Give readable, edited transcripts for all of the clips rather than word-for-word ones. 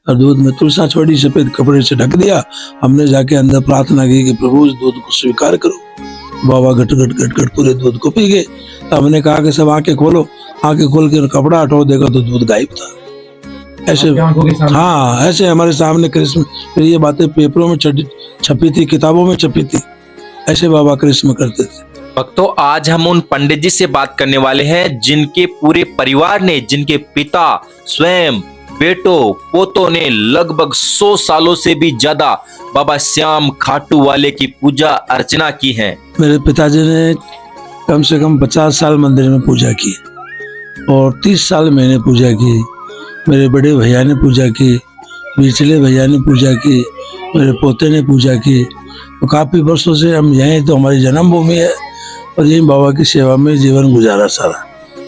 और दूध में तुलसा छोड़ी, सफेद कपड़े से ढक दिया। हमने जाके अंदर प्रार्थना की कि प्रभु इस दूध को स्वीकार करो। बाबा घट घट घट घट पूरे दूध को पी गए। तो हमने कहा कि सब आंखें खोलो। आंखें खोल के कपड़ा हटाओ, देखा तो दूध गायब था। ऐसे हाँ, ऐसे हमारे सामने कृष्ण, फिर ये बातें पेपरों में छपी थी, किताबों में छपी थी। ऐसे बाबा कृष्ण करते थे। भक्तों, आज हम उन पंडित जी से बात करने वाले हैं जिनके पूरे परिवार ने, जिनके पिता, स्वयं, बेटों, पोतों ने लगभग 100 सालों से भी ज्यादा बाबा श्याम खाटू वाले की पूजा अर्चना की है। मेरे पिताजी ने कम से कम 50 साल मंदिर में पूजा की और 30 साल मैंने पूजा की। मेरे बड़े भैया ने पूजा की, पिछले भैया ने पूजा की, मेरे पोते ने पूजा की। तो काफी वर्षों से हम यहीं, तो हमारी जन्मभूमि है और यही बाबा की सेवा में जीवन गुजारा सारा।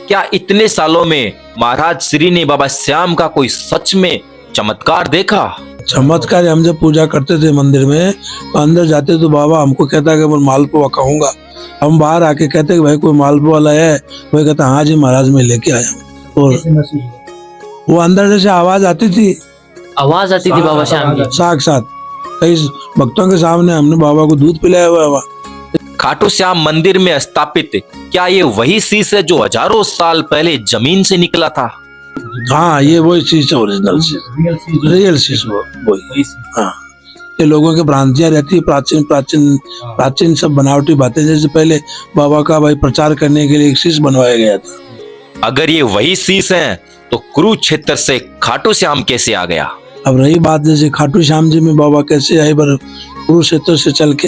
क्या इतने सालों में महाराज श्री ने बाबा श्याम का कोई सच में चमत्कार देखा? चमत्कार, हम जब पूजा करते थे मंदिर में, तो अंदर जाते तो बाबा हमको कहता कि मैं मालपुआ खाऊंगा। हम बाहर आके कहते कि भाई कोई मालपुआ लाया है? वही कहता हाँ जी महाराज मैं लेके आया। और वो अंदर जैसे आवाज आती थी बाबा श्याम की साक्षात। कई भक्तों के सामने हमने बाबा को दूध पिलाया हुआ है। खाटू श्याम मंदिर में स्थापित क्या ये वही शीश है जो हजारों साल पहले जमीन से निकला था? हाँ, ये वही शीश है, ओरिजिनल शीश, रियल शीश वही। हाँ, ये लोगों की भ्रांतियां रहती है, प्राचीन प्राचीन प्राचीन सब बनावटी बातें। जैसे पहले बाबा का भाई प्रचार करने के लिए एक शीश बनवाया गया था। अगर ये वही शीश है तो कुरुक्षेत्र से खाटू श्याम कैसे आ गया? अब रही बात जैसे खाटू श्याम जी में बाबा कैसे आए, पर कुरुक्षेत्र से चल के,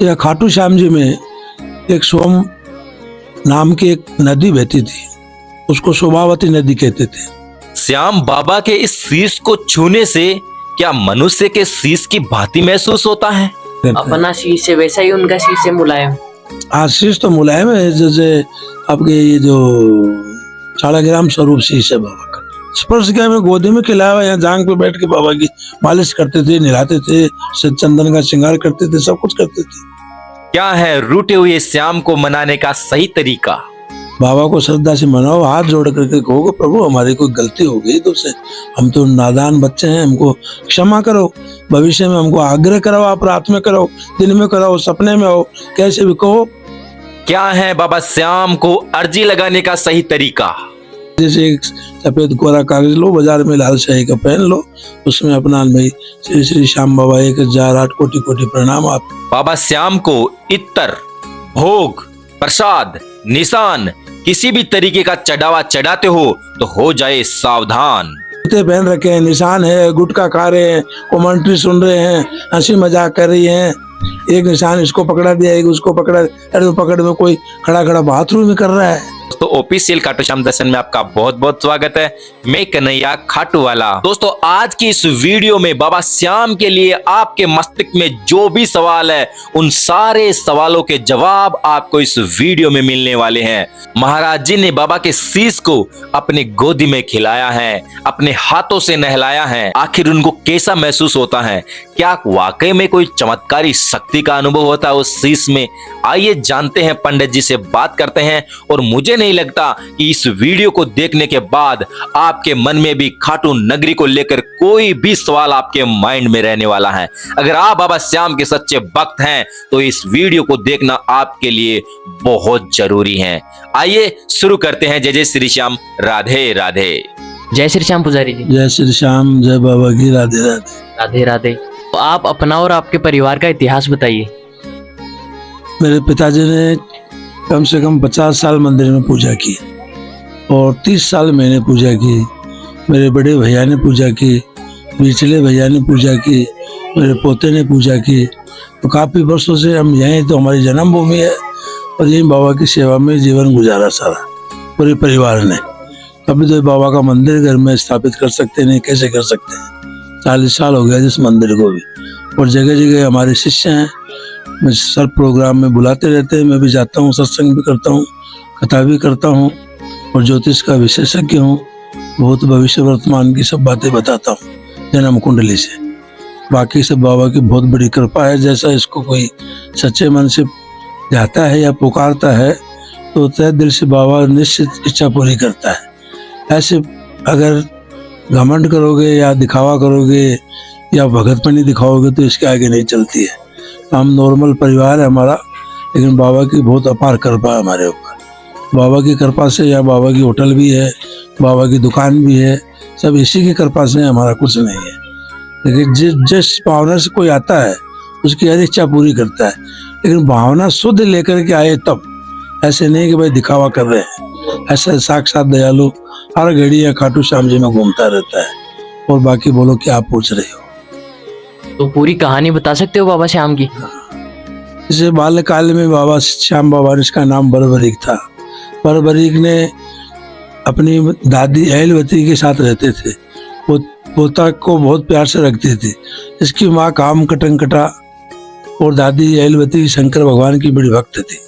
या खाटू श्याम जी में एक सोम नाम की एक नदी बहती थी, उसको शोभावती नदी कहते थे। श्याम बाबा के इस शीश को छूने से क्या मनुष्य के शीश की भांति महसूस होता है? अपना शीश है वैसा ही उनका शीश है, मुलायम। हाँ, शीश तो मुलायम है, जैसे आपके ये जो 4 ग्राम स्वरूप शीश है बाबा का। स्पर्श किया, में गोदी में खिलाया हुआ, यहाँ जांग पे बैठ के बाबा की मालिश करते थे, नहलाते थे, चंदन का श्रृंगार करते थे, सब कुछ करते थे। क्या है रूठे हुए श्याम को मनाने का सही तरीका? बाबा को श्रद्धा से मनाओ, हाथ जोड़ करके कहो प्रभु हमारी कोई गलती हो गई तो से, हम तो नादान बच्चे हैं, हमको क्षमा करो। भविष्य में हमको आग्रह कराओ, आप रात में करो, दिन में कराओ, सपने में हो, कैसे भी कहो। क्या है बाबा श्याम को अर्जी लगाने का सही तरीका? जैसे एक सफेद कोरा कागज लो, बाजार में लाल स्याही का पेन लो, उसमें अपना भाई श्री श्री श्याम बाबा 1008 कोटि कोटि प्रणाम। आप बाबा श्याम को इत्तर, भोग, प्रसाद, निशान किसी भी तरीके का चढ़ावा चढ़ाते हो जाए सावधान। जूते पहन रखे हैं, निशान है, गुटखा खा रहे हैं, कमेंट्री सुन रहे हैं, हंसी मजाक कर रही हैं, एक निशान इसको पकड़ा दिया, एक उसको पकड़ा, अरे तो पकड़ में कोई खड़ा खड़ा बाथरूम में कर रहा है। दोस्तों, ऑफिशियल खाटू श्याम दर्शन में आपका बहुत बहुत स्वागत है। मैं कन्हैया खाटू वाला। दोस्तों, आज की इस वीडियो में बाबा श्याम के लिए आपके मस्तिष्क में जो भी सवाल है, उन सारे सवालों के जवाब आपको इस वीडियो में मिलने वाले हैं। महाराज जी ने बाबा के शीश को अपनी गोदी में खिलाया है, अपने हाथों से नहलाया है। आखिर उनको कैसा महसूस होता है? क्या वाकई में कोई चमत्कारी शक्ति का अनुभव होता है उस शीश में? आइए जानते हैं, पंडित जी से बात करते हैं। और मुझे नहीं लगता कि इस वीडियो को देखने के बाद आपके मन में भी खाटू नगरी को लेकर कोई भी सवाल आपके माइंड में रहने वाला है। अगर आप बाबा श्याम के सच्चे भक्त हैं तो इस वीडियो को देखना आपके लिए बहुत जरूरी है। आइए शुरू करते हैं। जय जय श्री श्याम, राधे राधे। जय श्री श्याम पुजारी जी। जय श्री श्याम, जय बाबा की, राधे राधे। राधे राधे। तो आप अपना और आपके परिवार का इतिहास बताइए। मेरे पिताजी ने कम से कम 50 साल मंदिर में पूजा की और 30 साल मैंने पूजा की। मेरे बड़े भैया ने पूजा की, पिछले भैया ने पूजा की, मेरे पोते ने पूजा की। तो काफी वर्षों से हम यहीं, तो हमारी जन्मभूमि है और यही बाबा की सेवा में जीवन गुजारा सारा पूरे परिवार ने। कभी तो बाबा का मंदिर घर में स्थापित कर सकते नहीं, कैसे कर सकते हैं? 40 साल हो गया जिस मंदिर को भी। और जगह जगह हमारे शिष्य हैं, मैं सर प्रोग्राम में बुलाते रहते हैं, मैं भी जाता हूँ, सत्संग भी करता हूँ, कथा भी करता हूँ और ज्योतिष का विशेषज्ञ हूँ। बहुत भविष्य वर्तमान की सब बातें बताता हूँ जन्म कुंडली से। बाकी सब बाबा की बहुत बड़ी कृपा है। जैसा इसको कोई सच्चे मन से जाता है या पुकारता है तो तय दिल से बाबा निश्चित इच्छा पूरी करता है। ऐसे अगर घमंड करोगे या दिखावा करोगे या भगतपनी दिखाओगे तो इसके आगे नहीं चलती है। हम नॉर्मल परिवार है हमारा, लेकिन बाबा की बहुत अपार कृपा है हमारे ऊपर। बाबा की कृपा से यहाँ बाबा की होटल भी है, बाबा की दुकान भी है, सब इसी की कृपा से, हमारा कुछ नहीं है। लेकिन जिस भावना से कोई आता है उसकी हर इच्छा पूरी करता है, लेकिन भावना शुद्ध लेकर के आए तब। ऐसे नहीं कि भाई दिखावा कर रहे हैं। ऐसा साक्षात दयालु हर घड़ी या खाटू श्याम जी में घूमता रहता है। और बाकी बोलो क्या आप पूछ रहे हो? तो पूरी कहानी बता सकते हो बाबा श्याम की? जैसे बाल्यकाल में बाबा श्याम बाबा, इसका नाम बरबरीक था। बरबरीक ने अपनी दादी अहलवती के साथ रहते थे। वो पोता को बहुत प्यार से रखती थी। इसकी माँ काम कटंकटा और दादी अहलवती शंकर भगवान की बड़ी भक्त थी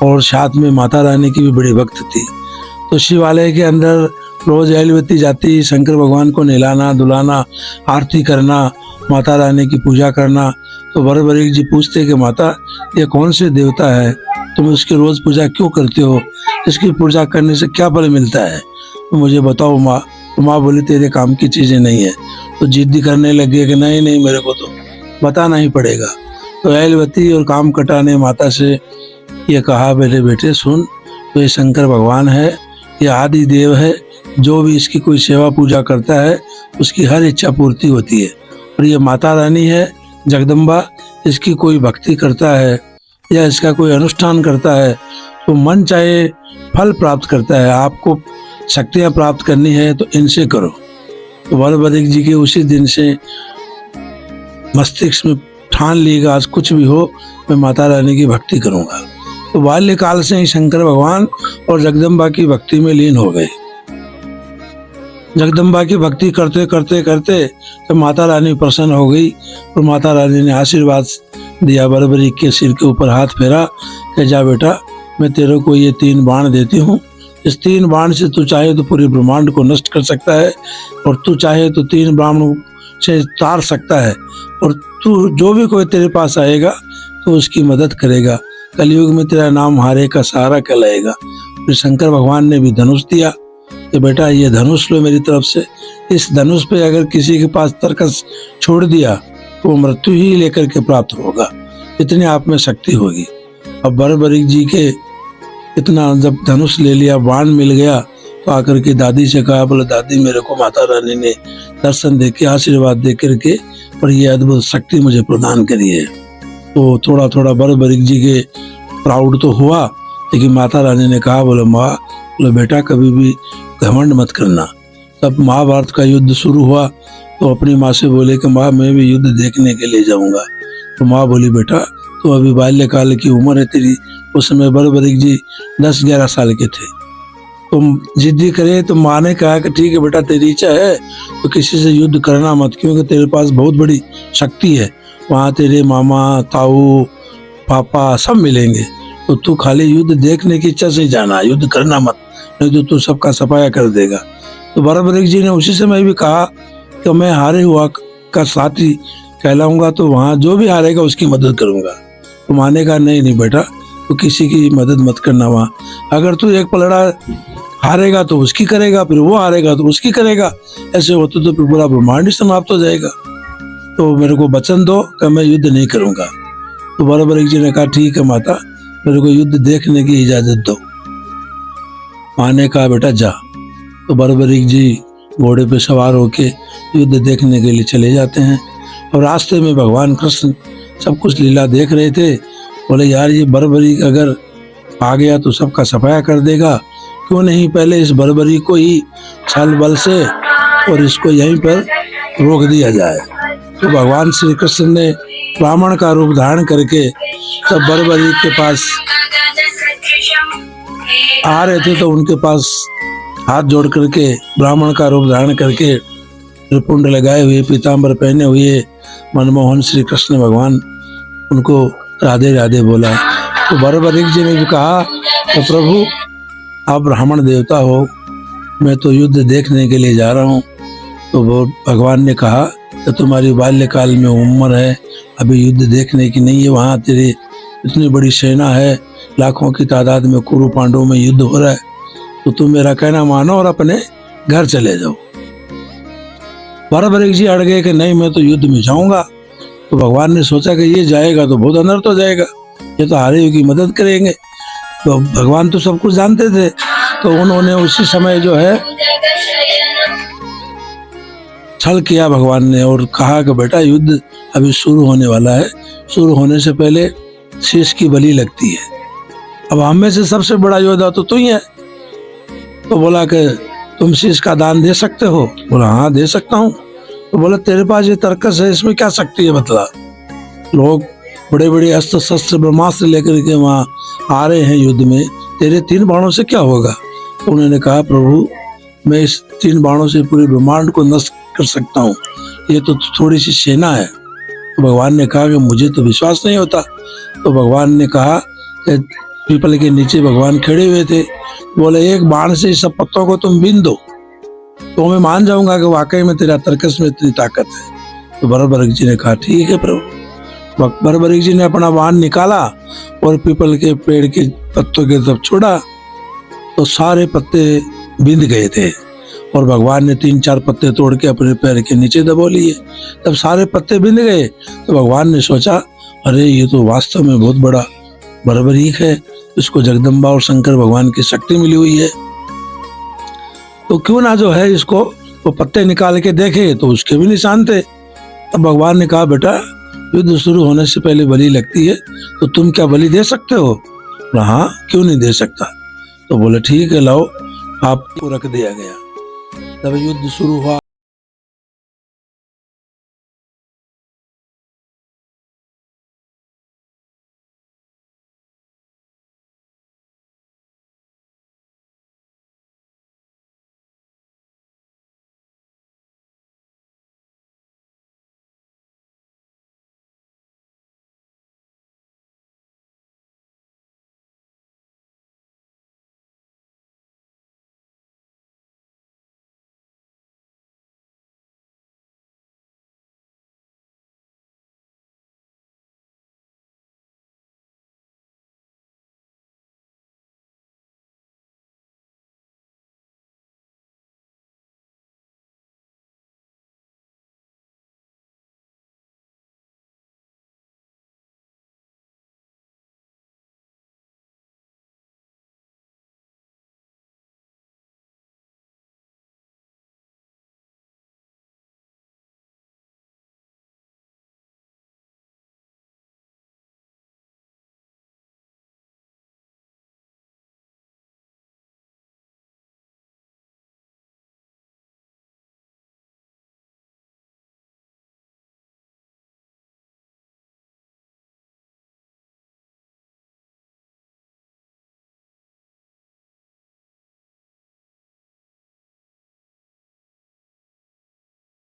और साथ में माता रानी की भी बड़ी भक्त थी। तो शिवालय के अंदर रोज अहलवती जाती, शंकर भगवान को नहलाना धुलाना, आरती करना, माता रानी की पूजा करना। तो बरबरीक जी पूछते कि माता, ये कौन से देवता है, तुम इसकी रोज पूजा क्यों करते हो, इसकी पूजा करने से क्या फल मिलता है, तो मुझे बताओ माँ। तो माँ बोली तेरे काम की चीजें नहीं है। तो जिद्दी करने लगी कि नहीं मेरे को तो बताना ही पड़ेगा। तो अहलवती और काम कटा ने माता से ये कहा, मेरे बेटे सुन, तो ये शंकर भगवान है, ये आदि देव है, जो भी इसकी कोई सेवा पूजा करता है उसकी हर इच्छा पूर्ति होती है। और ये माता रानी है जगदम्बा, इसकी कोई भक्ति करता है या इसका कोई अनुष्ठान करता है तो मन चाहे फल प्राप्त करता है। आपको शक्तियाँ प्राप्त करनी है तो इनसे करो। तो बरबरीक जी के उसी दिन से मस्तिष्क में ठान लिएगा, आज कुछ भी हो मैं माता रानी की भक्ति करूँगा। तो बाल्यकाल से ही शंकर भगवान और जगदम्बा की भक्ति में लीन हो गए। जगदम्बा की भक्ति करते करते करते तो माता रानी प्रसन्न हो गई और माता रानी ने आशीर्वाद दिया। बरबरीक के सिर के ऊपर हाथ फेरा कि जा बेटा, मैं तेरे को ये 3 बाण देती हूँ। इस 3 बाण से तू चाहे तो पूरे ब्रह्मांड को नष्ट कर सकता है और तू चाहे तो 3 बाणों से तार सकता है। और तू जो भी कोई तेरे पास आएगा तो उसकी मदद करेगा। कलयुग में तेरा नाम हारे का सहारा कहलाएगा। फिर शंकर भगवान ने भी धनुष दिया कि बेटा ये धनुष लो मेरी तरफ से। इस धनुष पे अगर किसी के पास तरकस छोड़ दिया तो वो मृत्यु ही लेकर के प्राप्त होगा, इतनी आप में शक्ति होगी। अब बरबरीक जी के इतना जब धनुष ले लिया, बाण मिल गया, तो आकर के दादी से कहा, बोले दादी मेरे को माता रानी ने दर्शन दे के आशीर्वाद दे करके और ये अद्भुत शक्ति मुझे प्रदान करी है। तो थोड़ा थोड़ा बरबरीक जी के प्राउड तो हुआ, लेकिन माता रानी ने कहा, बोले माँ, बोले बेटा कभी भी घमंड मत करना। तब महाभारत का युद्ध शुरू हुआ तो अपनी माँ से बोले कि माँ मैं भी युद्ध देखने के लिए जाऊंगा। तो माँ बोली बेटा तो अभी बाल्यकाल की उम्र है तेरी। उस समय बरबरीक जी 10-11 साल के थे। तुम जिद्दी करे तो माँ ने कहा कि ठीक है बेटा तेरी इच्छा है तो किसी से युद्ध करना मत, क्योंकि तेरे पास बहुत बड़ी शक्ति है। वहाँ तेरे मामा ताऊ पापा सब मिलेंगे, तो तू खाली युद्ध देखने की इच्छा से जाना, युद्ध करना मत, नहीं तो तू सबका सफाया कर देगा। तो बरबरीक जी ने उसी समय भी कहा कि मैं हारे हुआ का साथी कहलाऊंगा, तो वहाँ जो भी हारेगा उसकी मदद करूंगा। तो माने कहा नहीं बेटा, तो किसी की मदद मत करना। वहाँ अगर तू एक पलड़ा हारेगा तो उसकी करेगा, फिर वो हारेगा तो उसकी करेगा, ऐसे होते तो फिर पूरा ब्रह्मांड समाप्त हो जाएगा। तो मेरे को वचन दो कि मैं युद्ध नहीं करूंगा। तो बरबरीक जी ने कहा ठीक है माता, मेरे को युद्ध देखने की इजाजत दो। माँ ने कहा बेटा जा। तो बरबरीक जी घोड़े पे सवार होके युद्ध देखने के लिए चले जाते हैं। और रास्ते में भगवान कृष्ण सब कुछ लीला देख रहे थे। बोले यार ये बरबरीक अगर आ गया तो सबका सफाया कर देगा, क्यों नहीं पहले इस बरबरीक को ही छल बल से और इसको यहीं पर रोक दिया जाए। तो भगवान श्री कृष्ण ने ब्राह्मण का रूप धारण करके जब बरबरीक के पास आ रहे थे तो उनके पास हाथ जोड़ करके ब्राह्मण का रूप धारण करके त्रिपुंड लगाए हुए पीताम्बर पहने हुए मनमोहन श्री कृष्ण भगवान उनको राधे राधे बोला। तो बरबरीक जी ने भी कहा तो प्रभु आप ब्राह्मण देवता हो, मैं तो युद्ध देखने के लिए जा रहा हूँ। तो वो भगवान ने कहा कि तुम्हारी बाल्यकाल में उम्र है, अभी युद्ध देखने की नहीं है। वहाँ तेरी इतनी बड़ी सेना है, लाखों की तादाद में कुरु पांडवों में युद्ध हो रहा है, तो तुम मेरा कहना मानो और अपने घर चले जाओ। बराबर जी अड़ गए कि नहीं मैं तो युद्ध में जाऊंगा। तो भगवान ने सोचा कि ये जाएगा तो बहुत अनर्थ हो जाएगा, ये तो हारे की मदद करेंगे। तो भगवान तो सब कुछ जानते थे, तो उन्होंने उसी समय जो है छल किया भगवान ने और कहा कि बेटा युद्ध अभी शुरू होने वाला है, शुरू होने से पहले शीश की बलि लगती है। अब हम में से सबसे बड़ा योद्धा तो तू ही है। तो बोला कि तुम शीश का दान दे सकते हो? बोला हाँ दे सकता हूँ। तो बोला तेरे पास ये तर्कस है, इसमें क्या शक्ति है बतला? लोग बड़े बड़े अस्त्र शस्त्र ब्रह्मास्त्र लेकर के वहाँ आ रहे हैं युद्ध में, तेरे 3 बाणों से क्या होगा? तो उन्होंने कहा प्रभु मैं इस 3 बाणों से पूरे ब्रह्मांड को नष्ट कर सकता हूँ, ये तो थोड़ी सी सेना है। तो भगवान ने कहा कि मुझे तो विश्वास नहीं होता। तो भगवान ने कहा कि पीपल के नीचे भगवान खड़े हुए थे, बोले एक बाण से सब पत्तों को तुम बीन दो तो मैं मान जाऊंगा कि वाकई में तेरा तर्कस में इतनी ताकत है। तो बरबरीक जी ने कहा ठीक है प्रभु। बरबरीक जी ने अपना बाण निकाला और पीपल के पेड़ के पत्तों की तरफ छोड़ा तो सारे पत्ते बिंद गए थे और भगवान ने 3-4 पत्ते तोड़ के अपने पैर के नीचे दबो लिए। तब सारे पत्ते बिंद गए तो भगवान ने सोचा अरे ये तो वास्तव में बहुत बड़ा बरबरीक है, इसको जगदम्बा और शंकर भगवान की शक्ति मिली हुई है, तो क्यों ना जो है इसको वो पत्ते निकाल के देखे। तो उसके भी निशान थे। तब भगवान ने कहा बेटा युद्ध शुरू होने से पहले बलि लगती है, तो तुम क्या बलि दे सकते हो? हाँ क्यों नहीं दे सकता। तो बोले ठीक है लाओ, आपको रख दिया गया। तब युद्ध शुरू हुआ।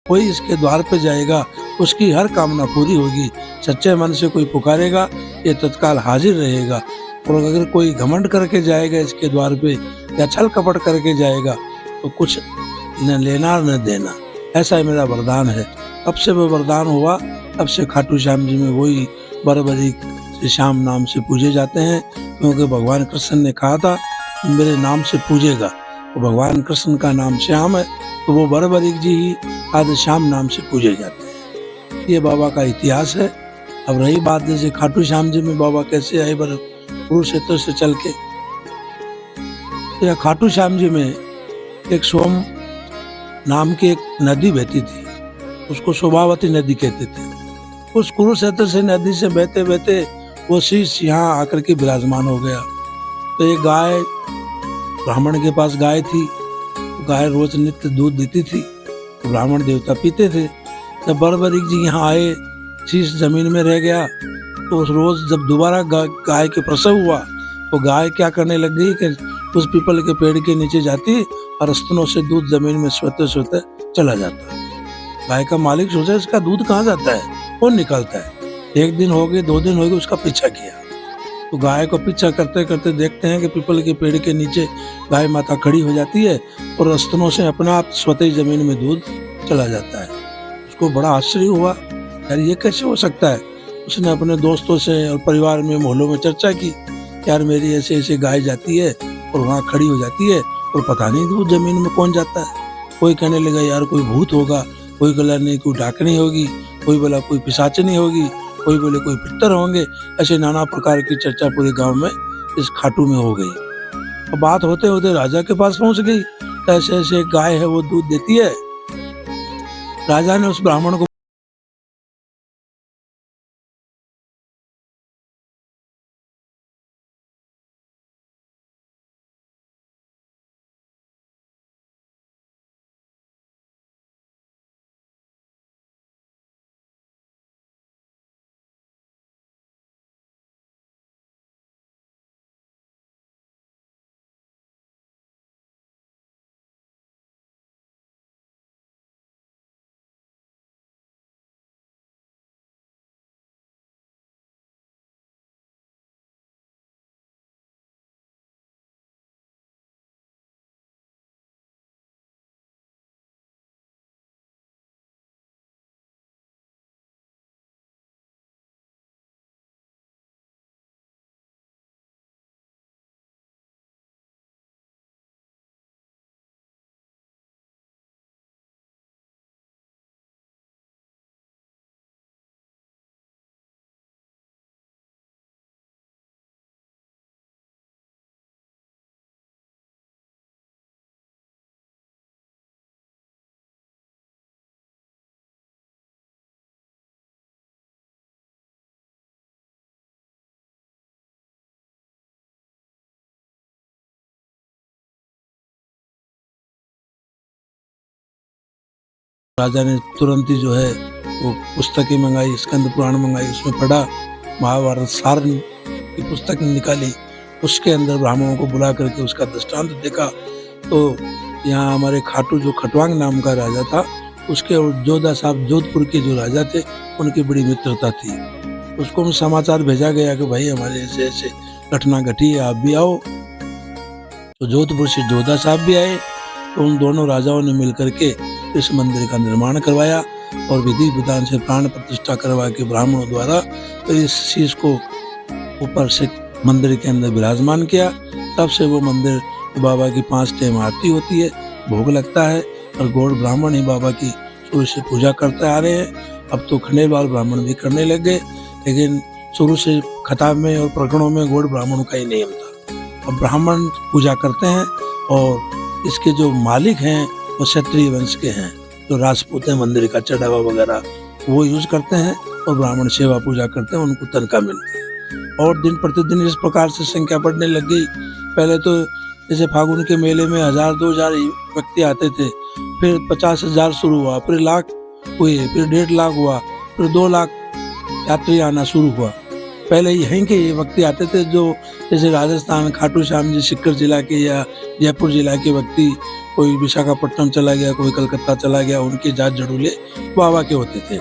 कोई इसके द्वार पे जाएगा उसकी हर कामना पूरी होगी, सच्चे मन से कोई पुकारेगा ये तत्काल हाजिर रहेगा। और अगर कोई घमंड करके जाएगा इसके द्वार पे या छल कपट करके जाएगा तो कुछ न लेना न देना, ऐसा ही मेरा वरदान है। तब से वो वरदान हुआ, तब से खाटू श्याम जी में वही बरबरीक श्री श्याम नाम से पूजे जाते हैं, क्योंकि भगवान कृष्ण ने कहा था मेरे नाम से पूजेगा। तो भगवान कृष्ण का नाम श्याम है, तो वो बरबरीक जी ही आज श्याम नाम से पूजे जाते हैं। ये बाबा का इतिहास है। अब रही बात जैसे खाटू श्याम जी में बाबा कैसे आए कुरुक्षेत्र से चल के, तो यह खाटू श्याम जी में एक सोम नाम की एक नदी बहती थी, उसको शोभावती नदी कहते थे। उस कुरुक्षेत्र से नदी से बहते बहते वो शीश यहाँ आकर के विराजमान हो गया। तो एक गाय, ब्राह्मण के पास गाय थी, गाय रोज नित्य दूध देती थी, तो ब्राह्मण देवता पीते थे। जब बरबरीक जी यहाँ आए, शीश जमीन में रह गया, तो उस रोज जब दोबारा गाय के प्रसव हुआ तो गाय क्या करने लग गई कि उस पीपल के पेड़ के नीचे जाती और स्तनों से दूध जमीन में सोते सोते चला जाता। गाय का मालिक सोचा इसका दूध कहाँ जाता है, कौन निकालता है। 1 दिन हो गए, 2 दिन हो गए, उसका पीछा किया। तो गाय को पीछा करते करते देखते हैं कि पीपल के पेड़ के नीचे गाय माता खड़ी हो जाती है और स्तनों से अपना आप स्वतः जमीन में दूध चला जाता है। उसको बड़ा आश्चर्य हुआ, यार ये कैसे हो सकता है। उसने अपने दोस्तों से और परिवार में मोहल्लों में चर्चा की, यार मेरी ऐसे ऐसे गाय जाती है और वहाँ खड़ी हो जाती है और पता नहीं दूध जमीन में कौन जाता है। कोई कहने लगा यार कोई भूत होगा कोई बोला नहीं कोई डाकनी होगी, कोई बोला कोई पिशाचनी होगी, कोई बोले कोई पितर होंगे। ऐसे नाना प्रकार की चर्चा पूरे गांव में इस खाटू में हो गई। अब बात होते होते राजा के पास पहुंच गई। ऐसे ऐसे एक गाय है वो दूध देती है। राजा ने उस ब्राह्मण को राजा ने तुरंत ही जो है वो पुस्तकें मंगाई, स्कंद पुराण मंगाई, उसमें पढ़ा। महाभारत सार की पुस्तक निकाली, उसके अंदर ब्राह्मणों को बुला करके उसका दृष्टांत देखा। तो यहाँ हमारे खाटू जो खटवांग नाम का राजा था, उसके और जोधा साहब जोधपुर के जो राजा थे, उनकी बड़ी मित्रता थी। उसको समाचार भेजा गया कि भाई हमारे ऐसे ऐसे घटना घटी है, आप भी आओ। तो जोधपुर से जोधा साहब भी आए। तो उन दोनों राजाओं ने मिलकर के इस मंदिर का निर्माण करवाया और विधि विधान से प्राण प्रतिष्ठा करवा के ब्राह्मणों द्वारा तो इस शीश को ऊपर से मंदिर के अंदर विराजमान किया। तब से वो मंदिर बाबा की 5 टाइम आरती होती है, भोग लगता है और गौड़ ब्राह्मण ही बाबा की शुरू से पूजा करते आ रहे हैं। अब तो खंडेलवाल ब्राह्मण भी करने लग गए, लेकिन शुरू से खताब में और प्रकरणों में गौड़ ब्राह्मणों का ही नियम था। अब ब्राह्मण पूजा करते हैं और इसके जो मालिक हैं वो क्षत्रिय वंश के हैं, जो राजपूत हैं, मंदिर का चढ़ावा वगैरह वो यूज करते हैं और ब्राह्मण सेवा पूजा करते हैं, उनको तनख्वाह मिलती है। और दिन प्रतिदिन इस प्रकार से संख्या बढ़ने लग गई। पहले तो जैसे फागुन के मेले में 1000-2000 व्यक्ति आते थे, फिर 50,000 शुरू हुआ, फिर लाख हुए, फिर 1.5 लाख हुआ, फिर 2 लाख यात्री आना शुरू हुआ। पहले यहीं के व्यक्ति आते थे, जो जैसे राजस्थान खाटू श्याम जी सिक्कर जिला के या जयपुर जिला के व्यक्ति, कोई विशाखापट्टनम चला गया, कोई कलकत्ता चला गया, उनके जात जड़ूले बाबा के होते थे।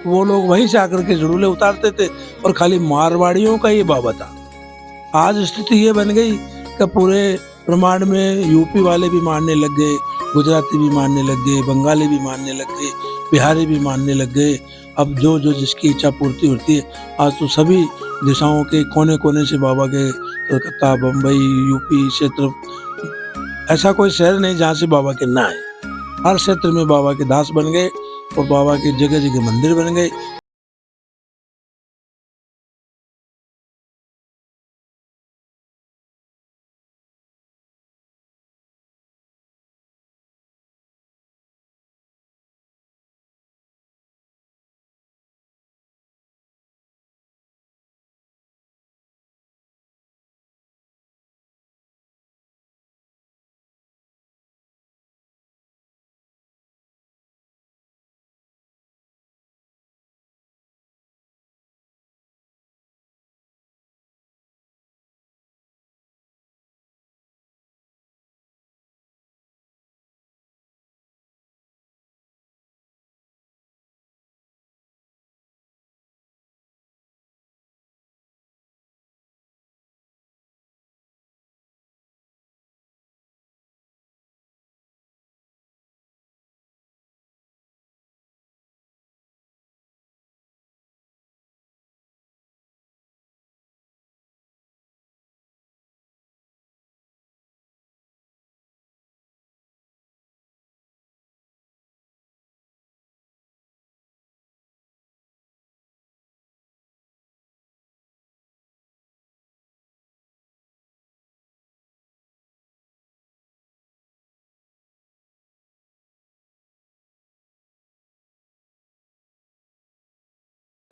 वो लोग वहीं से आकर के जड़ूले उतारते थे और खाली मारवाड़ियों का ही बाबा था। आज स्थिति ये बन गई कि पूरे ब्रह्मांड में यूपी वाले भी मानने लग गए, गुजराती भी मानने लग गए, बंगाली भी मानने लग गए, बिहारी भी मानने लग गए। अब जो जो जिसकी इच्छा पूर्ति होती है, आज तो सभी दिशाओं के कोने कोने से बाबा के, कलकत्ता, बम्बई, यूपी क्षेत्र, ऐसा कोई शहर नहीं जहाँ से बाबा के ना है। हर क्षेत्र में बाबा के दास बन गए और बाबा के जगह जगह मंदिर बन गए।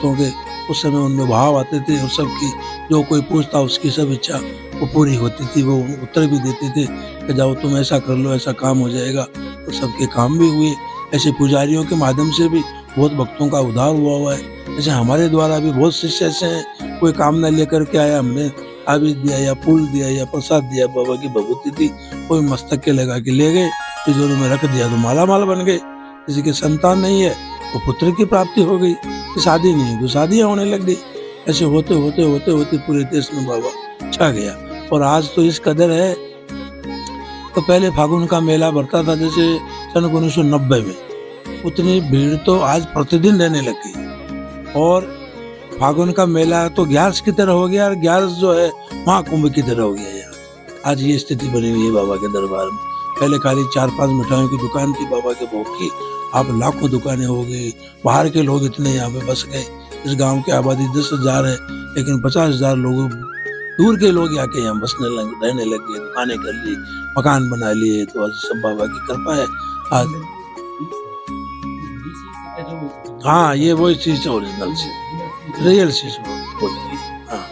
भक्तों के उस समय उनमें भाव आते थे और सबकी जो कोई पूछता उसकी सब इच्छा वो पूरी होती थी। वो उत्तर भी देते थे कि जाओ तुम ऐसा कर लो, ऐसा काम हो जाएगा। तो सबके काम भी हुए। ऐसे पुजारियों के माध्यम से भी बहुत भक्तों का उद्धार हुआ है। जैसे हमारे द्वारा भी बहुत शिष्य ऐसे हैं, कोई कामना लेकर के आया, हमने आबीज दिया या फूल दिया या प्रसाद दिया, बाबा की भभूति दी, कोई मस्तक के लगा के ले गए, तिजोरी में रख दिया तो माला माल बन गए। किसी की संतान नहीं है तो पुत्र की प्राप्ति हो गई, शादी नहीं तो शादियां होने लग गई। ऐसे होते होते होते होते पूरे देश में बाबा छा गया। और आज तो इस कदर है, तो पहले फागुन का मेला भरता था जैसे सन 1990 में, उतनी भीड़ तो आज प्रतिदिन रहने लग गई। और फागुन का मेला तो ग्यारस की तरह हो गया और ग्यारस जो है महाकुंभ की तरह हो गया यार। आज ये स्थिति बनी हुई है बाबा के दरबार में। पहले खाली 4-5 मिठाइयों की दुकान थी बाबा के भोग की, अब लाखों दुकानें हो गई। बाहर के लोग इतने यहाँ पे बस गए। इस गांव की आबादी 10,000 है, लेकिन 50,000 लोग दूर के लोग आके यहाँ बसने लगे, रहने लग गए, दुकानें कर ली, मकान बना लिए। तो आज सब बाबा की कृपा है। आज हाँ, ये वही चीज है, ओरिजिनल चीज, रियल चीज वो। हाँ,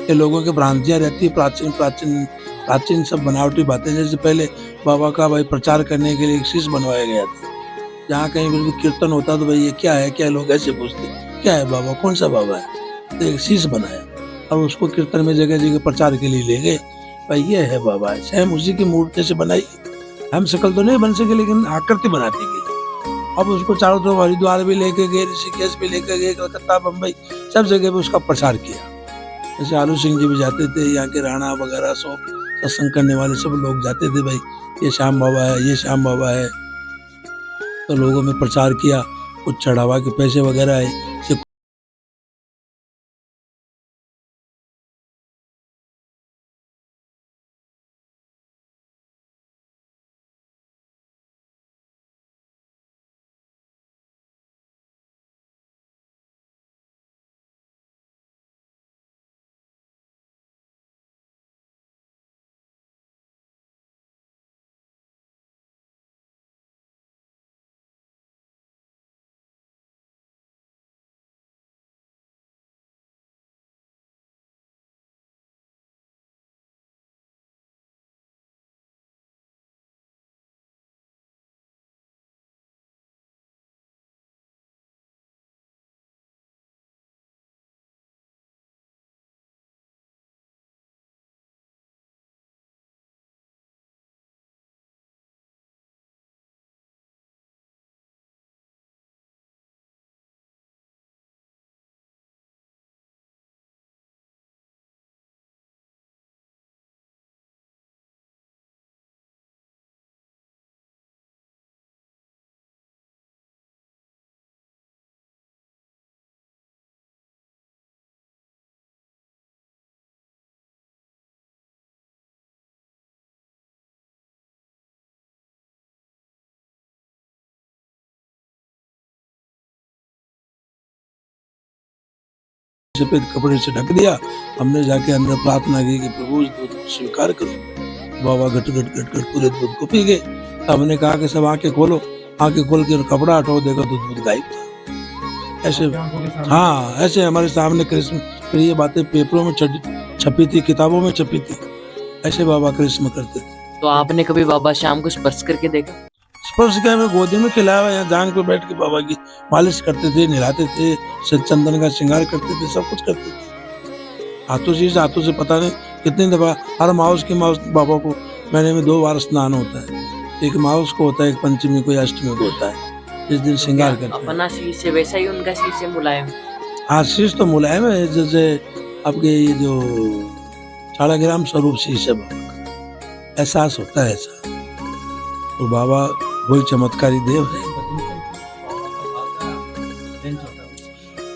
ये लोगों की भ्रांतियां रहती है, प्राचीन प्राचीन प्राचीन सब बनावटी बातें। जैसे पहले बाबा का भाई प्रचार करने के लिए एक शीश बनवाया गया था। जहाँ कहीं भी कीर्तन होता तो भाई ये क्या है, क्या लोग ऐसे पूछते क्या है बाबा, कौन सा बाबा है, तो एक शीश बनाया और उसको कीर्तन में जगह जगह प्रचार के लिए ले गए, भाई ये है बाबा है। सेम उसी की मूर्ति से बनाई, हम शकल तो नहीं बन सके लेकिन आकृति बना दी गई। अब उसको चारों तरफ हरिद्वार भी लेके गए, ऋषिकेश भी लेके गए, कलकत्ता बम्बई सब जगह पे उसका प्रचार किया। जैसे आलू सिंह जी भी जाते थे, यहाँ के राणा वगैरह सब सत्संग करने वाले सब लोग जाते थे, भाई ये श्याम बाबा है, ये श्याम बाबा है। तो लोगों में प्रचार किया, कुछ चढ़ावा के पैसे वगैरह आए। सफेद कपड़े से ढक दिया। हमने जाके अंदर प्रार्थना की कि प्रभु इस दूध को स्वीकार करो। बाबा घट घट घट घट पूरे दूध को पी गए। हमने कहा कि सब आंखें खोलो, आंखें खोल के कपड़ा हटाओ, देखो तो दूध गायब था। ऐसे हाँ, ऐसे हमारे सामने कृष्ण, फिर ये बातें पेपरों में छपी थी, किताबों में छपी थी। ऐसे बाबा कृष्ण करते थे। तो आपने कभी बाबा श्याम को स्पर्श करके देखा? स्पर्श किया, मैं गोदी में खिलाया, यहाँ जांग पे बैठ के बाबा की मालिश करते थे, नहलाते थे, चंदन का श्रृंगार करते थे, सब कुछ करते थे। हाथों से पता नहीं कितनी दफा, हर माउस की माउस बाबा को महीने में 2 बार स्नान होता है। एक माउस को होता है, एक पंचमी को या अष्टमी को होता है, इस दिन श्रृंगार करते हैं। अपना शीश है वैसा ही उनका शीश है, मुलायम। हाँ, शीश तो मुलायम है, जैसे आपके ये जो 4 स्वरूप शीश है बाबा का, एहसास होता है ऐसा। तो बाबा वही चमत्कारी देव है।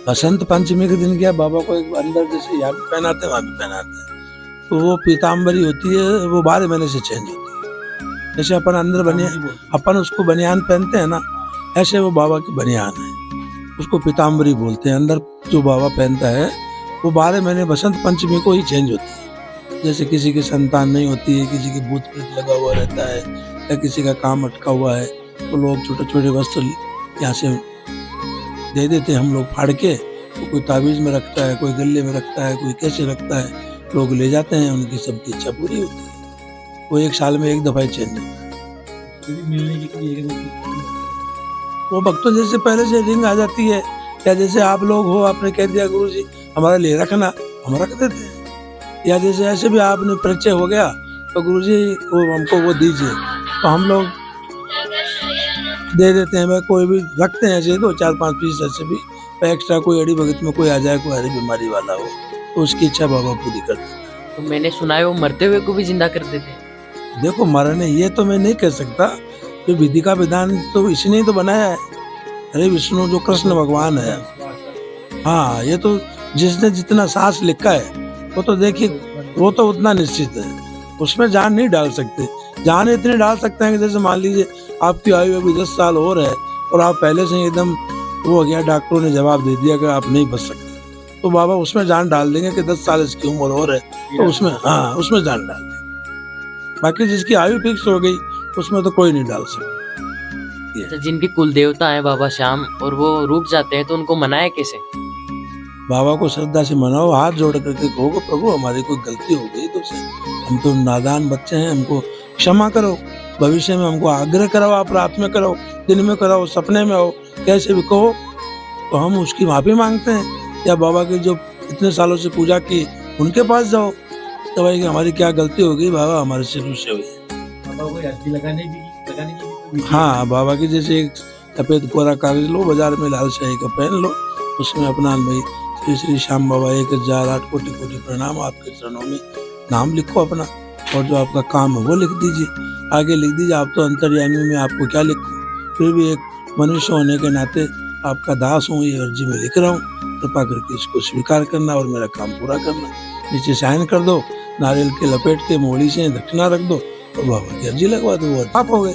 बसंत पंचमी के दिन क्या बाबा को एक अंदर जैसे यहाँ भी पहनाते हैं, वहां भी पहनाते हैं। तो वो पीताम्बरी होती है, वो 12 महीने से चेंज होती है। जैसे अपन अंदर बनियान, अपन उसको बनियान पहनते हैं ना, ऐसे वो बाबा की बनियान है, उसको पीताम्बरी बोलते हैं। अंदर जो बाबा पहनता है वो 12 महीने बसंत पंचमी को ही चेंज होती है। जैसे किसी की संतान नहीं होती है, किसी की भूत प्रेत लगा हुआ रहता है, या किसी का काम अटका हुआ है, तो लोग छोटे छोटे वस्त्र यहाँ से दे देते हैं, हम लोग फाड़ के तो कोई ताबीज़ में रखता है, कोई गले में रखता है, कोई कैसे रखता है, लोग ले जाते हैं, उनकी सबकी इच्छा पूरी होती है। वो 1 साल में 1 दफ़ा ही चेंज होता है। वो भक्तों जैसे पहले से रिंग आ जाती है, या जैसे आप लोग हो, आपने कह दिया गुरुजी हमारे लिए रखना, हम रख देते हैं। या जैसे ऐसे भी आपने परिचय हो गया तो गुरुजी वो हमको वो दीजिए, तो हम लोग दे देते हैं। भाई कोई भी रखते हैं ऐसे 2 4 5 पीस ऐसे भी, एक्स्ट्रा कोई अड़ी भगत में कोई आ जाए, कोई हरी बीमारी वाला हो तो उसकी इच्छा बाबा पूरी कर देते हैं। तो मैंने सुना है वो मरते हुए को भी जिंदा कर देते हैं। देखो मरने ये तो मैं नहीं कह सकता, जो विधि का विधान तो इसने ही तो बनाया है। अरे विष्णु जो कृष्ण भगवान है, हाँ ये तो जिसने जितना सांस लिखा है वो तो देखिए, वो तो उतना निश्चित है, उसमें जान नहीं डाल सकते। जान इतनी डाल सकते हैं कि जैसे मान लीजिए आपकी आयु अभी 10 साल और है और आप पहले से ही एकदम वो हो गया, डॉक्टरों ने जवाब दे दिया कि आप नहीं बच सकते, तो बाबा उसमें जान डाल देंगे कि 10 साल इसकी उम्र और है, तो उसमें हाँ उसमें जान डाल देंगे। बाकी जिसकी आयु फिक्स हो गई उसमें तो कोई नहीं डाल सकता। अच्छा, जिनके कुल देवता है बाबा श्याम और वो रुक जाते हैं तो उनको मनाए कैसे? बाबा को श्रद्धा से मनाओ, हाथ जोड़ करके कहो कि प्रभु हमारी कोई गलती हो गई तो से हम तो नादान बच्चे हैं, हमको क्षमा करो, भविष्य में हमको आग्रह कराओ, आप रात में कराओ, दिन में कराओ, सपने में हो, कैसे भी कहो, तो हम उसकी माफी मांगते हैं। या बाबा की जो इतने सालों से पूजा की उनके पास जाओ, तो भाई कि हमारी क्या गलती हो गई बाबा, हमारे से रुष्ट हुई है। हाँ बाबा की जैसे एक सफेद कोरा कागज लो, बाजार में लाल शाही का पेन लो, उसमें अपना भाई श्री श्री श्याम बाबा 1008 कोटि कोटि प्रणाम, आपके चरणों में नाम लिखो अपना, और जो आपका काम है वो लिख दीजिए, आगे लिख दीजिए। आप तो अंतर्यामी में आपको क्या लिखूं, फिर भी एक मनुष्य होने के नाते आपका दास हूँ, ये अर्जी में लिख रहा हूँ, कृपा करके इसको स्वीकार करना और मेरा काम पूरा करना। नीचे साइन कर दो, नारियल के लपेट के मोड़ी से दक्षिणा रख दो और बाबा की अर्जी लगवा दो, वो आप हो गए।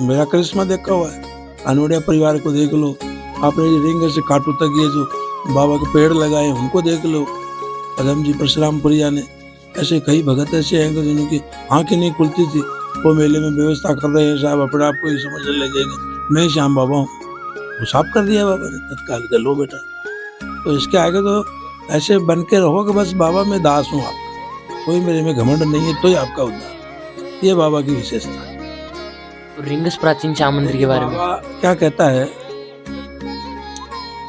मेरा करिश्मा देखा हुआ है, अनोड़िया परिवार को देख लो, आपने रिंग से काटू तक ये जो बाबा के पेड़ लगाए उनको देख लो, पदम जी परशुराम पुरिया ने, ऐसे कई भगत ऐसे हैं जिनकी आंखें नहीं खुलती थी, वो मेले में व्यवस्था कर रहे हैं, साहब अपने आप को ही समझने लगेंगे मैं ही श्याम बाबा हूँ, वो साफ कर दिया बाबा ने तत्काल कर लो बेटा। तो इसके आगे तो ऐसे बन के रहो कि बस बाबा मैं दास हूँ आपका, कोई मेरे में घमंड नहीं है, तो ही आपका उद्धार, ये बाबा की विशेषता है। तो रिंग्स प्राचीन श्याम मंदिर के बारे में बाबा क्या कहता है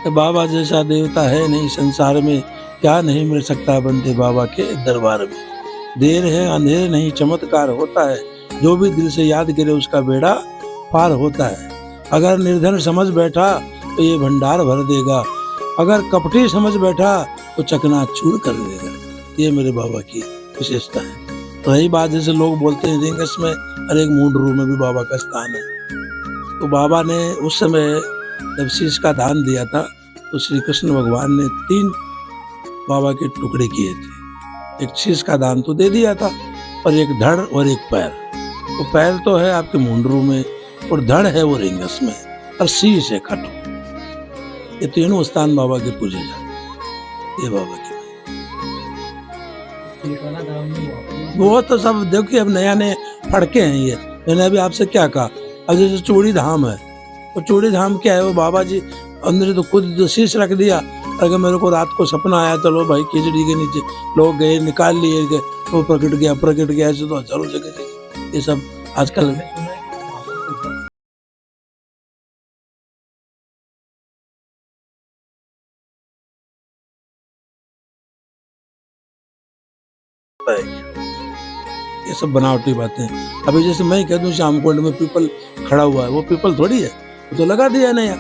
कि बाबा जैसा देवता है नहीं संसार में, क्या नहीं मिल सकता बंदे बाबा के दरबार में। देर है अंधेर नहीं चमत्कार होता है, जो भी दिल से याद करे उसका बेड़ा पार होता है। अगर निर्धन समझ बैठा तो ये भंडार भर देगा, अगर कपटी समझ बैठा तो चकनाचूर कर देगा। ये मेरे बाबा की विशेषता है। रही बात जैसे लोग बोलते हैं रिंगस में हर एक मुंडरू में भी बाबा का स्थान है, तो बाबा ने उस समय जब शीश का दान दिया था तो श्री कृष्ण भगवान ने 3 बाबा के टुकड़े किए थे। एक शीश का दान तो दे दिया था, और एक धड़ और एक पैर। तो पैर तो है आपके मुंडरू में, और धड़ है वो रिंगस में, और शीश है खाटू। ये तीनों स्थान बाबा के पूजे जाते, ये बाबा की। वो तो सब देखिए अब नया नए फड़के हैं ये। मैंने अभी आपसे क्या कहा, अब जैसे चूड़ी धाम है, तो चूड़ी धाम क्या है, वो बाबा जी अंदर तो खुद जो शीश रख दिया। अगर मेरे को रात को सपना आया, चलो भाई खिचड़ी के नीचे लोग गए, निकाल लिए गए, वो प्रकट गया ऐसे तो चलो जगह जगह ये सब आजकल होता है। ये सब बनावटी बातें। अभी जैसे मैं कह दूं श्याम कुंड में पीपल खड़ा हुआ है, वो पीपल थोड़ी है, वो तो लगा दिया नया।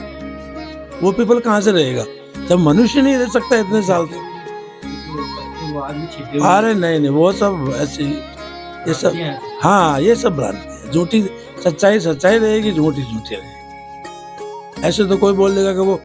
वो पीपल कहाँ से रहेगा जब मनुष्य नहीं रह सकता इतने साल से। अरे नहीं नहीं, वो सब ऐसे ही, ये सब हाँ ये सब भ्रांति है, झूठी सच्चाई सच्चाई रहेगी, झूठी झूठी रहेगी। ऐसे तो कोई बोल देगा कि वो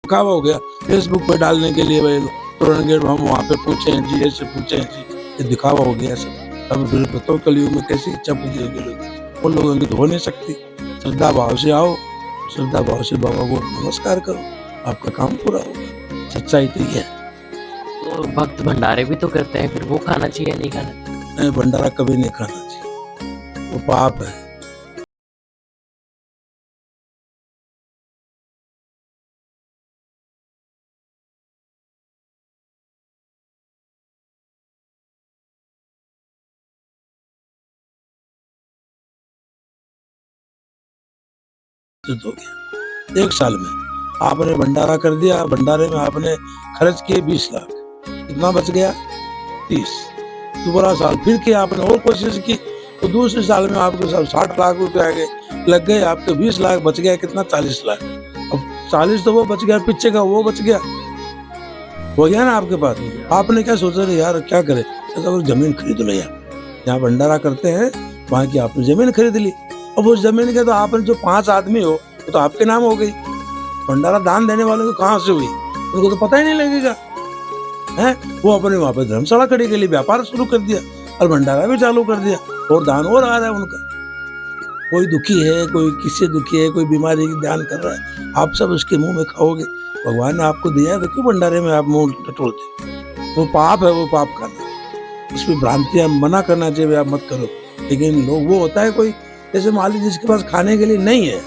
दिखावा हो गया फेसबुक पे डालने के लिए, भाई तोरण गेट हम वहाँ पे पूछे हैं जी, ऐसे पूछे हैं जी, ये दिखावा हो गया सब। अब फिर बताओ कलयुग में कैसी इच्छा पूरी होगी लोग, उन लोगों की तो हो नहीं सकती। श्रद्धा भाव से आओ, श्रद्धा भाव से बाबा को नमस्कार करो, आपका काम पूरा होगा। सच्चाई तो ये है। तो भक्त भंडारे भी तो करते हैं, फिर वो खाना चाहिए नहीं खाना चाहिए? नहीं, भंडारा कभी नहीं खाना चाहिए, वो पाप है। हो गया 1 साल में आपने भंडारा कर दिया, भंडारे में आपने खर्च किए 20 लाख, कितना बच गया 30। दोबारा साल फिर किया आपने और कोशिश की, तो दूसरे साल में आपके सब 60 लाख रुपए आ गए, लग गए आपके 20 लाख, बच गया कितना 40 लाख। अब 40 तो वो बच गया, पीछे का वो बच गया, हो गया ना आपके पास। आपने क्या सोचा रे यार क्या करे, ऐसा जमीन खरीद लो यार, जहाँ भंडारा करते हैं वहाँ की आपने जमीन खरीद ली। अब उस जमीन के तो आपने जो 5 आदमी हो वो तो आपके नाम हो गई, भंडारा दान देने वालों को कहाँ से हुई, उनको तो पता ही नहीं लगेगा है। वो अपने वहाँ पे धर्मशाला खड़ी के लिए व्यापार शुरू कर दिया और भंडारा भी चालू कर दिया, और दान और आ रहा है उनका। कोई दुखी है, कोई किससे दुखी है, कोई बीमारी की ध्यान कर रहा है, आप सब उसके मुंह में खाओगे। भगवान ने आपको दिया है तो क्यों भंडारे में आप मुंह टटोलते? वो पाप है, वो पाप करना, इसमें भ्रांतियां मना करना चाहिए, आप मत करो। लेकिन लोग वो होता है कोई, जैसे मान लीजिए जिसके पास खाने के लिए नहीं है,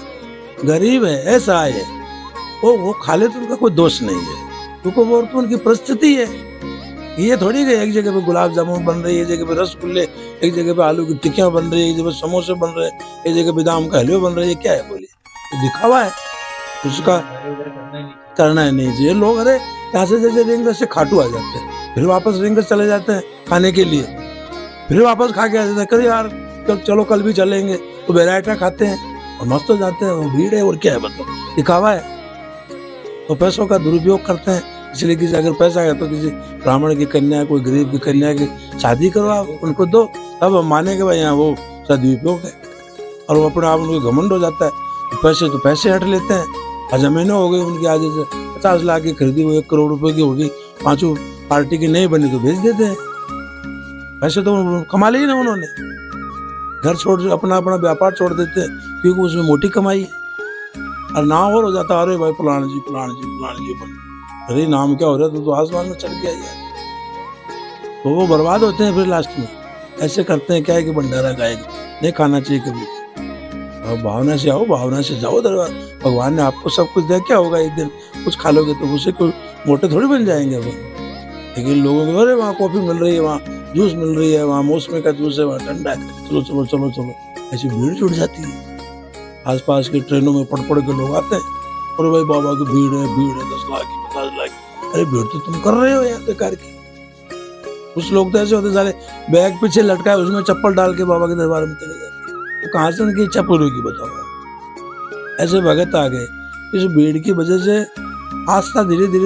गरीब है, ऐसा है, वो खा ले तो उनका कोई दोष नहीं है, क्योंकि वो तो उनकी परिस्थिति है। ये थोड़ी कि एक जगह पे गुलाब जामुन बन रही है, एक जगह पे रसगुल्ले, एक जगह पे आलू की टिक्कियां बन रही है, एक जगह पे समोसे बन रहे हैं, एक जगह पे बादाम का हलवा बन रही है, क्या है बोलिए? तो दिखावा है, उसका करना ही नहीं चाहिए। लोग अरे यहाँ से जैसे रिंग से खाटू आ जाते हैं, फिर वापस रिंग चले जाते हैं खाने के लिए, फिर वापस खा के आ जाते हैं, कल यार चलो कल भी चलेंगे, तो वेराइटा खाते हैं और मस्त हो जाते हैं। वो भीड़ है और क्या है, बताओ, दिखावा है। तो पैसों का दुरुपयोग करते हैं, इसलिए किसी अगर पैसा है तो किसी ब्राह्मण की कन्या, कोई गरीब की कन्या की शादी करो, आप उनको दो, तब हम मानेंगे भाई यहाँ वो सदुपयोग है। और वो अपने आप उनको घमंड हो जाता है, पैसे तो पैसे हट लेते हैं। जमीनें हो गई उनकी, आज से 50 लाख की खरीदी, वो 1 करोड़ रुपए की होगी, 5 पार्टी की नहीं बनी तो बेच देते हैं। पैसे तो कमा लिए ना उन्होंने, घर छोड़ अपना व्यापार छोड़ देते हैं, क्योंकि उसमें मोटी कमाई है। और नाम और हो जाता है, अरे भाई फलाना जी फलाना जी फलाना जी बन, अरे नाम क्या हो रहा है, तो आसमान में चढ़ गया यार। तो वो बर्बाद होते हैं फिर लास्ट में। ऐसे करते हैं, क्या है कि भंडारा गाएगा, नहीं खाना चाहिए कभी। और भावना से आओ, भावना से जाओ दरबार, भगवान ने आपको सब कुछ दिया, क्या होगा एक दिन कुछ खा लोगे तो उससे कोई मोटे थोड़ी बन जाएंगे वो। लेकिन लोगों को अरे वहाँ कॉफी मिल रही है, वहाँ जूस मिल रही है, वहाँ मौसमी का जूस है, वहाँ ठंडा है, चलो चलो चलो चलो, ऐसी भीड़ जुट जाती है। आसपास की ट्रेनों में पड़ के लोग आते हैं, और भाई बाबा की भीड़ है 10 लाख की 50 लाख की। अरे भीड़ तो तुम कर रहे हो यहाँ बेकार की। कुछ लोग तो ऐसे होते सारे बैग पीछे लटका है, उसमें चप्पल डाल के बाबा के दरबार में चले जाते, तो कहाँ से उनकी इच्छा पूरी होगी बताओ। ऐसे भगत आ गए, इस भीड़ की वजह से आस्था धीरे धीरे